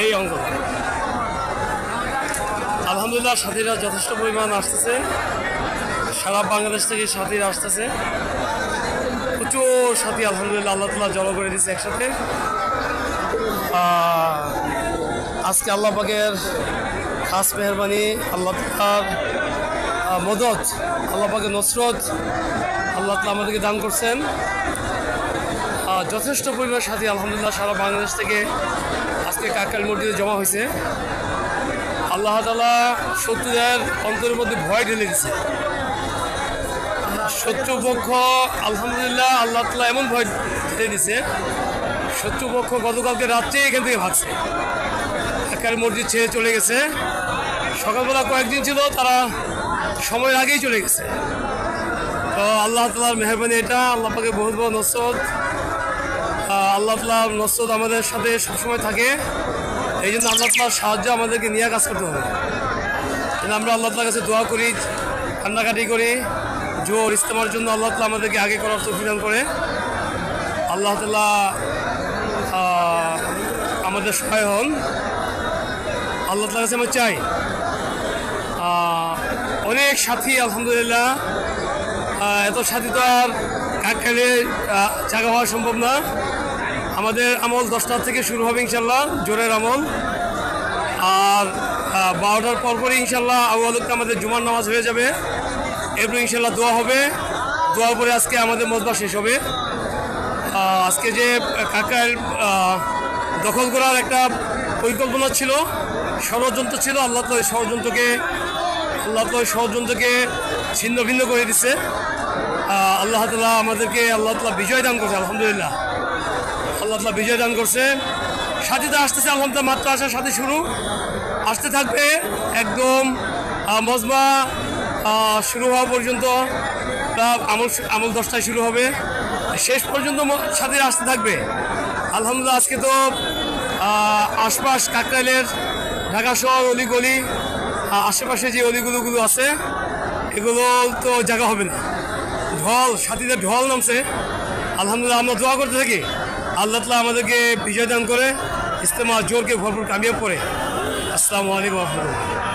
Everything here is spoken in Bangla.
এই অঞ্চলে। আলহামদুলিল্লাহ সাথীরা যথেষ্ট পরিমাণ আসতেছে, সারা বাংলাদেশ থেকে সাথীরা আসতেছে, প্রচুর সাথী আলহামদুলিল্লাহ আল্লাহ তাআলা জড়ো করে দিয়েছে একসাথে। আজকে আল্লাহ পাকের খাস মেহরবানি, আল্লাহ তাআলার মদত, আল্লাহ পাকের নসরত আল্লাহ তাআলা আমাদেরকে দান করছেন। যথেষ্ট পরিমাণ সাথী আলহামদুলিল্লাহ সারা বাংলাদেশ থেকে আজকে কাকরাইল মসজিদে জমা হয়েছে। আল্লাহ তাআলা শত্রুদের অন্তরের মধ্যে ভয় ঢেলে দিচ্ছে। শত্রুপক্ষ আলহামদুলিল্লাহ আল্লাহ তাআলা এমন ভয় ঢেলে দিচ্ছে, শত্রুপক্ষ গতকালকে রাত্রে এখান থেকে ভাগছে, কাকরাইল মসজিদ ছেড়ে চলে গেছে। সকালবেলা কয়েকদিন ছিল, তারা সময়ের আগেই চলে গেছে। তো আল্লাহ তাআলার মেহরবানি এটা, আল্লাহ পাকের বহুত বড় নসরত। আল্লাহ তাআলার নসরত আমাদের সাথে সবসময় থাকে, এই জন্য আল্লাহ তাআলার সাহায্য আমাদেরকে নিয়ে কাজ করতে হবে। আমরা আল্লাহ তাআলার কাছে দোয়া করি, কান্নাকাটি করি, জোর ইস্তেমার জন্য আল্লাহ তাআলা আমাদেরকে আগে করার তৌফিক দান করে। আল্লাহ তাআলা আমাদের সহায় হন। আল্লাহ তাআলার কাছে আমরা চাই, অনেক সাথী আলহামদুলিল্লাহ, এত সাথী তো আর কাকরাইলে জায়গা হওয়া সম্ভব না। আমাদের আমল 10টার থেকে শুরু হবে ইনশাল্লাহ, জোরের আমল। আর 12টার পরপরই ইনশাল্লাহ আউয়ালুক্ত আমাদের জুমার নামাজ হয়ে যাবে, এরপর ইনশাল্লাহ দোয়া হবে। দোয়ার পরে আজকে আমাদের মজবা শেষ হবে। আজকে যে কাকরাইল দখল করার একটা পরিকল্পনা ছিল, ষড়যন্ত্র ছিল, আল্লাহ তাআলা ষড়যন্ত্রকে ছিন্ন ভিন্ন করে দিচ্ছে। আল্লাহ তাআলা আমাদেরকে আল্লাহ তাআলা বিজয় দান করছে আলহামদুলিল্লাহ, আল্লাহ তাআলা বিজয় দান করছে। সাথীতে আসতেছে আলহামদুলিল্লাহ, মাত্র আসার সাথে শুরু, আসতে থাকবে একদম মজমা শুরু হওয়া পর্যন্ত। আমল 10টায় শুরু হবে, শেষ পর্যন্ত সাথীরা আসতে থাকবে আলহামদুলিল্লাহ। আজকে তো আশপাশ কাকরাইলের ঢাকা শহর অলিগলি, আশেপাশে যে অলিগুলোগুলো আছে এগুলো তো জায়গা হবে না, সাথীদের ঢল নামছে আলহামদুলিল্লাহ। আমরা দোয়া করতে থাকি আল্লাহ তাআলা আমাদেরকে বিজয় দান করে, ইস্তেমা জোরকে ভরপুর কামিয়াব করে। আসসালামু আলাইকুম ওয়া রাহমাতুল্লাহ।